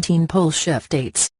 Pole shift dates.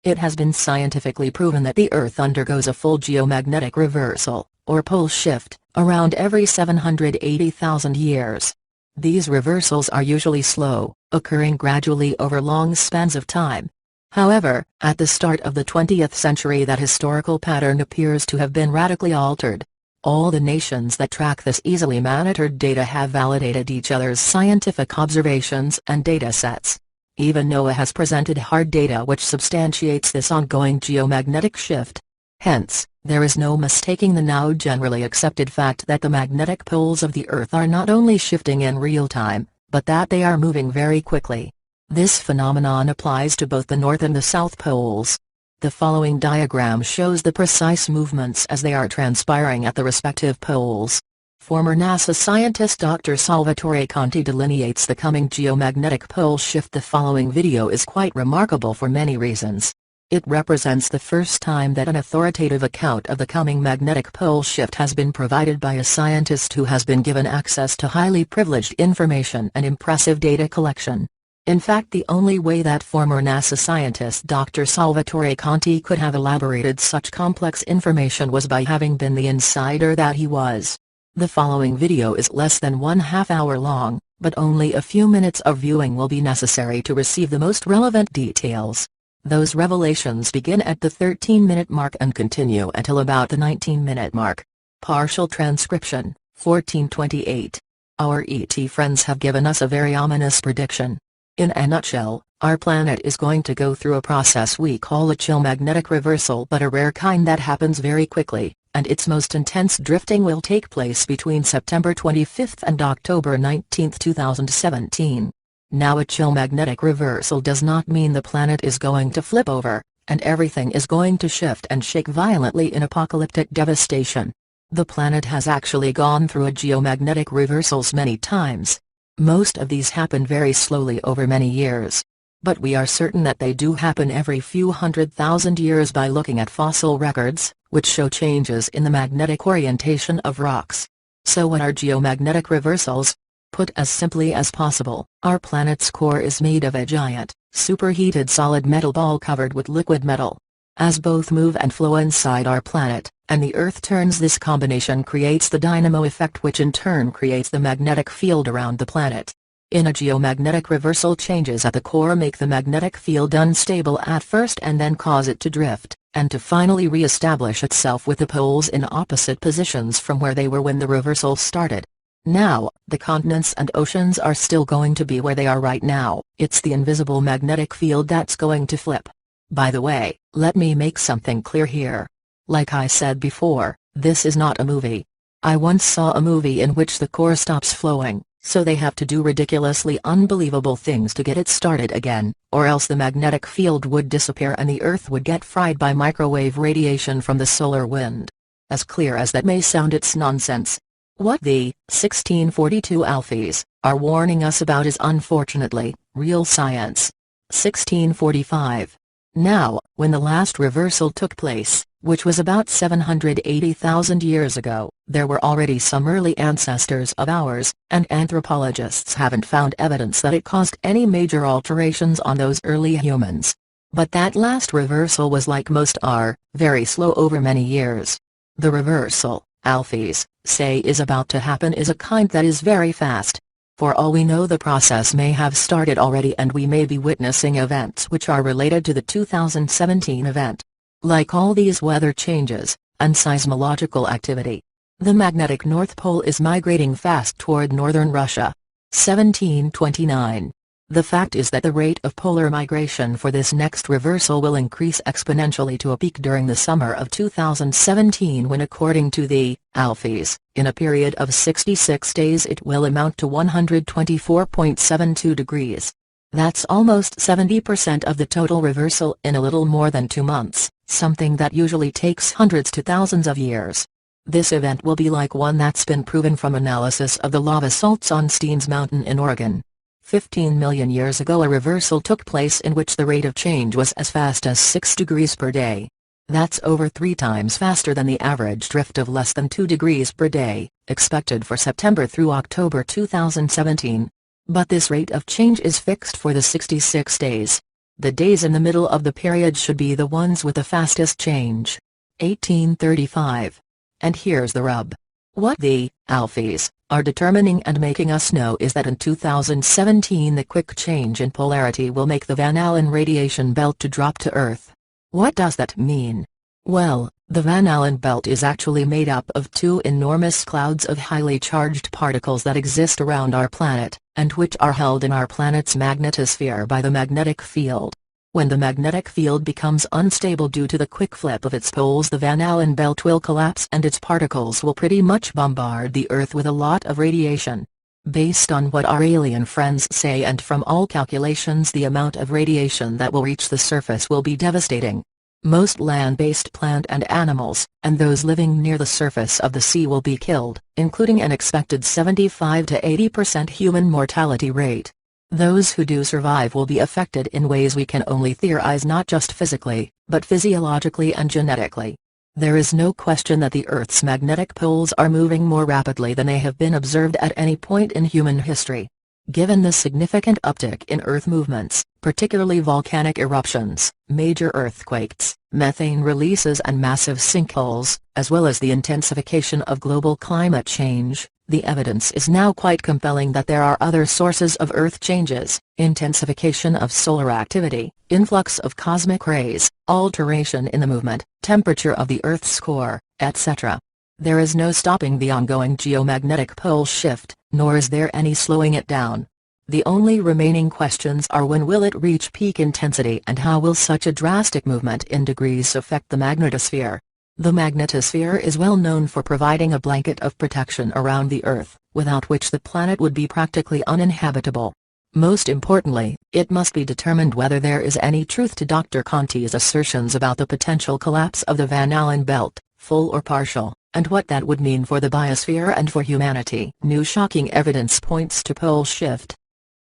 It has been scientifically proven that the Earth undergoes a full geomagnetic reversal, or pole shift, around every 780,000 years. These reversals are usually slow, occurring gradually over long spans of time. However, at the start of the 20th century that historical pattern appears to have been radically altered. All the nations that track this easily monitored data have validated each other's scientific observations and data sets. Even NOAA has presented hard data which substantiates this ongoing geomagnetic shift. Hence, there is no mistaking the now generally accepted fact that the magnetic poles of the Earth are not only shifting in real time, but that they are moving very quickly. This phenomenon applies to both the North and the South poles. The following diagram shows the precise movements as they are transpiring at the respective poles. Former NASA scientist Dr. Salvatore Conti delineates the coming geomagnetic pole shift. The following video is quite remarkable for many reasons. It represents the first time that an authoritative account of the coming magnetic pole shift has been provided by a scientist who has been given access to highly privileged information and impressive data collection. In fact, the only way that former NASA scientist Dr. Salvatore Conti could have elaborated such complex information was by having been the insider that he was. The following video is less than 1/2 hour long, but only a few minutes of viewing will be necessary to receive the most relevant details. Those revelations begin at the 13-minute mark and continue until about the 19-minute mark. Partial transcription, 1428. Our ET friends have given us a very ominous prediction. In a nutshell, our planet is going to go through a process we call a geomagnetic reversal, but a rare kind that happens very quickly, and its most intense drifting will take place between September 25 and October 19, 2017. Now, a geomagnetic reversal does not mean the planet is going to flip over, and everything is going to shift and shake violently in apocalyptic devastation. The planet has actually gone through a geomagnetic reversals many times. Most of these happen very slowly over many years. But we are certain that they do happen every few 100,000 years by looking at fossil records, which show changes in the magnetic orientation of rocks. So what are geomagnetic reversals? Put as simply as possible, our planet's core is made of a giant, superheated solid metal ball covered with liquid metal. As both move and flow inside our planet, and the Earth turns, this combination creates the dynamo effect, which in turn creates the magnetic field around the planet. In a geomagnetic reversal, changes at the core make the magnetic field unstable at first and then cause it to drift, and to finally re-establish itself with the poles in opposite positions from where they were when the reversal started. Now, the continents and oceans are still going to be where they are right now. It's the invisible magnetic field that's going to flip. By the way, let me make something clear here. Like I said before, this is not a movie. I once saw a movie in which the core stops flowing, so they have to do ridiculously unbelievable things to get it started again, or else the magnetic field would disappear and the Earth would get fried by microwave radiation from the solar wind. As clear as that may sound, it's nonsense. What the 1642 Alfies are warning us about is unfortunately real science. 1645. Now, when the last reversal took place, which was about 780,000 years ago, there were already some early ancestors of ours, and anthropologists haven't found evidence that it caused any major alterations on those early humans. But that last reversal was, like most are, very slow over many years. The reversal, Alfies say is about to happen, is a kind that is very fast. For all we know, the process may have started already and we may be witnessing events which are related to the 2017 event. Like all these weather changes, and seismological activity, the magnetic North Pole is migrating fast toward northern Russia. 1729. The fact is that the rate of polar migration for this next reversal will increase exponentially to a peak during the summer of 2017, when, according to the Alfies, in a period of 66 days it will amount to 124.72 degrees. That's almost 70% of the total reversal in a little more than 2 months, something that usually takes hundreds to thousands of years. This event will be like one that's been proven from analysis of the lava salts on Steens Mountain in Oregon. 15 million years ago a reversal took place in which the rate of change was as fast as 6 degrees per day. That's over 3 times faster than the average drift of less than 2 degrees per day, expected for September through October 2017. But this rate of change is fixed for the 66 days. The days in the middle of the period should be the ones with the fastest change. 1835. And here's the rub. What the Alphys are determining and making us know is that in 2017 the quick change in polarity will make the Van Allen radiation belt to drop to Earth. What does that mean? Well, the Van Allen belt is actually made up of two enormous clouds of highly charged particles that exist around our planet, and which are held in our planet's magnetosphere by the magnetic field. When the magnetic field becomes unstable due to the quick flip of its poles, the Van Allen belt will collapse and its particles will pretty much bombard the Earth with a lot of radiation. Based on what our alien friends say and from all calculations, the amount of radiation that will reach the surface will be devastating. Most land-based plant and animals, and those living near the surface of the sea will be killed, including an expected 75 to 80% human mortality rate. Those who do survive will be affected in ways we can only theorize, not just physically, but physiologically and genetically. There is no question that the Earth's magnetic poles are moving more rapidly than they have been observed at any point in human history. Given the significant uptick in Earth movements, particularly volcanic eruptions, major earthquakes, methane releases and massive sinkholes, as well as the intensification of global climate change, the evidence is now quite compelling that there are other sources of Earth changes: intensification of solar activity, influx of cosmic rays, alteration in the movement, temperature of the Earth's core, etc. There is no stopping the ongoing geomagnetic pole shift, nor is there any slowing it down. The only remaining questions are: when will it reach peak intensity, and how will such a drastic movement in degrees affect the magnetosphere? The magnetosphere is well known for providing a blanket of protection around the Earth, without which the planet would be practically uninhabitable. Most importantly, it must be determined whether there is any truth to Dr. Conti's assertions about the potential collapse of the Van Allen belt, full or partial, and what that would mean for the biosphere and for humanity. New shocking evidence points to pole shift.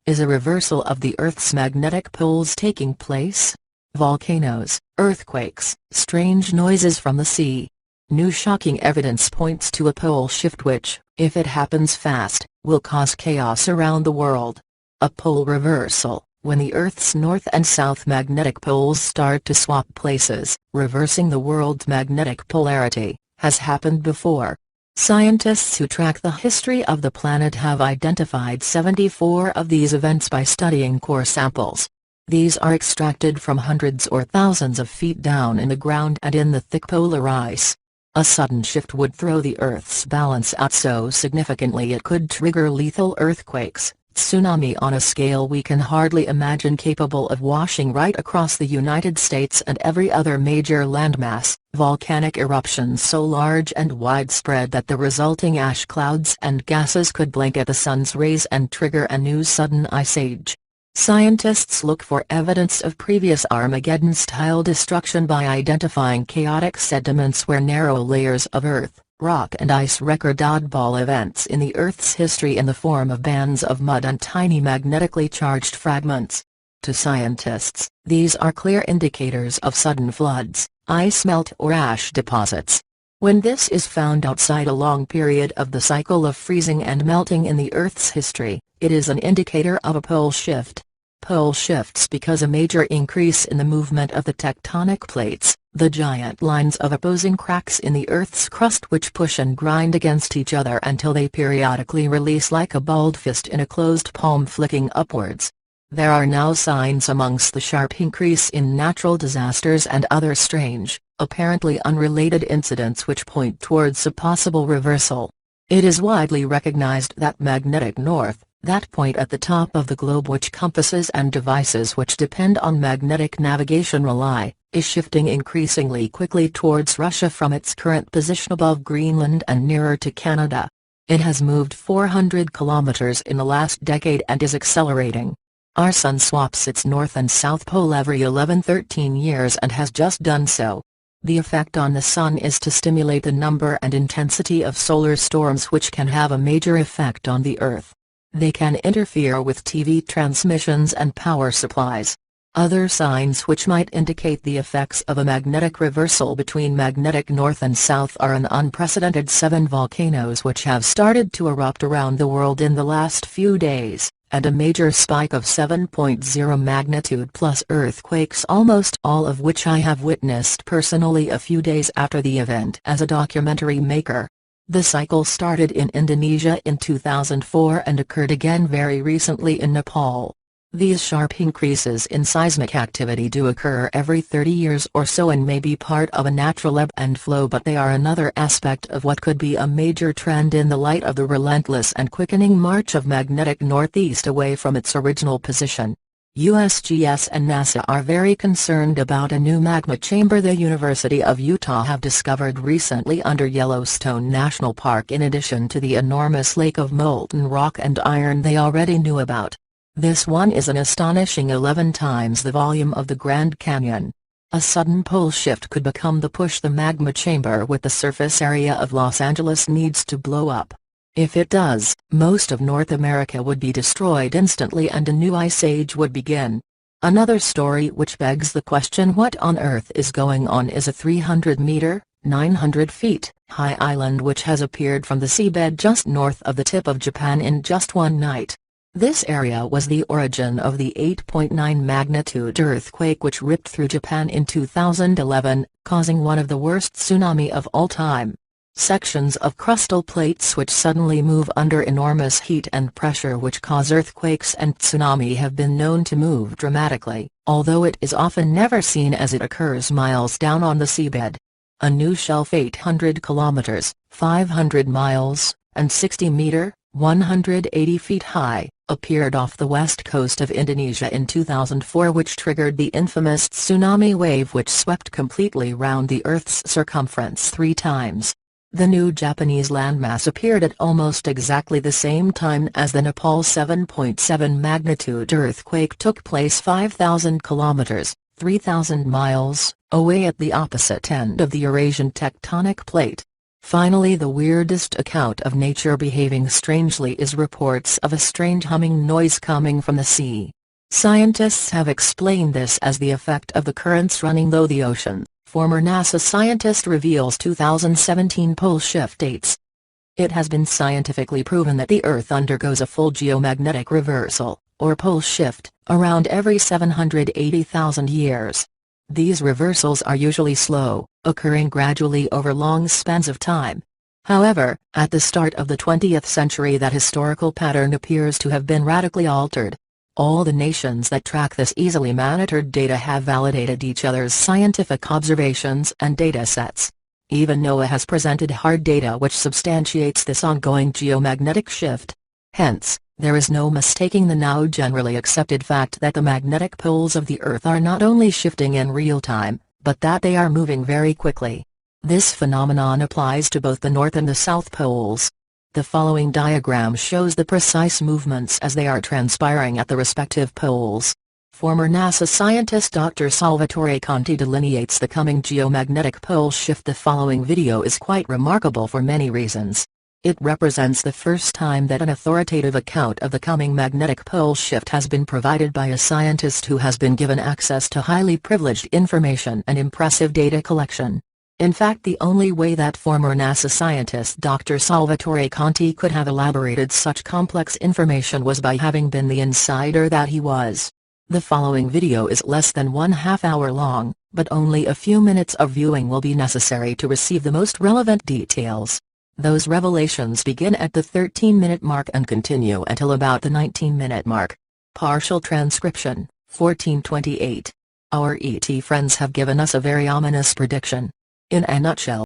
Is a reversal of the Earth's magnetic poles taking place? Volcanoes, earthquakes, strange noises from the sea. New shocking evidence points to a pole shift which, if it happens fast, will cause chaos around the world. A pole reversal, when the Earth's north and south magnetic poles start to swap places, reversing the world's magnetic polarity, has happened before. Scientists who track the history of the planet have identified 74 of these events by studying core samples. These are extracted from hundreds or thousands of feet down in the ground and in the thick polar ice. A sudden shift would throw the Earth's balance out so significantly it could trigger lethal earthquakes, tsunami on a scale we can hardly imagine, capable of washing right across the United States and every other major landmass, volcanic eruptions so large and widespread that the resulting ash clouds and gases could blanket the sun's rays and trigger a new sudden ice age. Scientists look for evidence of previous Armageddon-style destruction by identifying chaotic sediments where narrow layers of earth, rock and ice record oddball events in the Earth's history in the form of bands of mud and tiny magnetically charged fragments. To scientists, these are clear indicators of sudden floods, ice melt or ash deposits. When this is found outside a long period of the cycle of freezing and melting in the Earth's history, it is an indicator of a pole shift. Pole shifts because a major increase in the movement of the tectonic plates, the giant lines of opposing cracks in the Earth's crust which push and grind against each other until they periodically release like a balled fist in a closed palm, flicking upwards. There are now signs amongst the sharp increase in natural disasters and other strange, apparently unrelated incidents which point towards a possible reversal. It is widely recognized that magnetic north, that point at the top of the globe which compasses and devices which depend on magnetic navigation rely, is shifting increasingly quickly towards Russia from its current position above Greenland and nearer to Canada. It has moved 400 kilometers in the last decade and is accelerating. Our sun swaps its north and south pole every 11-13 years and has just done so. The effect on the sun is to stimulate the number and intensity of solar storms which can have a major effect on the Earth. They can interfere with TV transmissions and power supplies. Other signs which might indicate the effects of a magnetic reversal between magnetic north and south are an unprecedented 7 volcanoes which have started to erupt around the world in the last few days, and a major spike of 7.0 magnitude plus earthquakes, almost all of which I have witnessed personally a few days after the event as a documentary maker. The cycle started in Indonesia in 2004 and occurred again very recently in Nepal. These sharp increases in seismic activity do occur every 30 years or so and may be part of a natural ebb and flow, but they are another aspect of what could be a major trend in the light of the relentless and quickening march of magnetic northeast away from its original position. USGS and NASA are very concerned about a new magma chamber the University of Utah have discovered recently under Yellowstone National Park, in addition to the enormous lake of molten rock and iron they already knew about. This one is an astonishing 11 times the volume of the Grand Canyon. A sudden pole shift could become the push the magma chamber with the surface area of Los Angeles needs to blow up. If it does, most of North America would be destroyed instantly and a new ice age would begin. Another story which begs the question what on earth is going on is a 300-meter, 900 feet, high island which has appeared from the seabed just north of the tip of Japan in just one night. This area was the origin of the 8.9 magnitude earthquake which ripped through Japan in 2011, causing one of the worst tsunami of all time. Sections of crustal plates which suddenly move under enormous heat and pressure which cause earthquakes and tsunami have been known to move dramatically, although it is often never seen as it occurs miles down on the seabed. A new shelf 800 kilometers, 500 miles, and 60 meter, 180 feet high, appeared off the west coast of Indonesia in 2004, which triggered the infamous tsunami wave which swept completely round the Earth's circumference 3 times. The new Japanese landmass appeared at almost exactly the same time as the Nepal 7.7 magnitude earthquake took place 5,000 kilometers, 3,000 miles, away at the opposite end of the Eurasian tectonic plate. Finally, the weirdest account of nature behaving strangely is reports of a strange humming noise coming from the sea. Scientists have explained this as the effect of the currents running through the ocean. Former NASA scientist reveals 2017 pole shift dates. It has been scientifically proven that the Earth undergoes a full geomagnetic reversal, or pole shift, around every 780,000 years. These reversals are usually slow, occurring gradually over long spans of time. However, at the start of the 20th century that historical pattern appears to have been radically altered. All the nations that track this easily monitored data have validated each other's scientific observations and data sets. Even NOAA has presented hard data which substantiates this ongoing geomagnetic shift. Hence, there is no mistaking the now generally accepted fact that the magnetic poles of the Earth are not only shifting in real time, but that they are moving very quickly. This phenomenon applies to both the North and the South poles. The following diagram shows the precise movements as they are transpiring at the respective poles. Former NASA scientist Dr. Salvatore Conti delineates the coming geomagnetic pole shift. The following video is quite remarkable for many reasons. It represents the first time that an authoritative account of the coming magnetic pole shift has been provided by a scientist who has been given access to highly privileged information and impressive data collection. In fact, the only way that former NASA scientist Dr. Salvatore Conti could have elaborated such complex information was by having been the insider that he was. The following video is less than 1/2 hour long, but only a few minutes of viewing will be necessary to receive the most relevant details. Those revelations begin at the 13-minute mark and continue until about the 19-minute mark. Partial transcription, 1428. Our ET friends have given us a very ominous prediction. In a nutshell,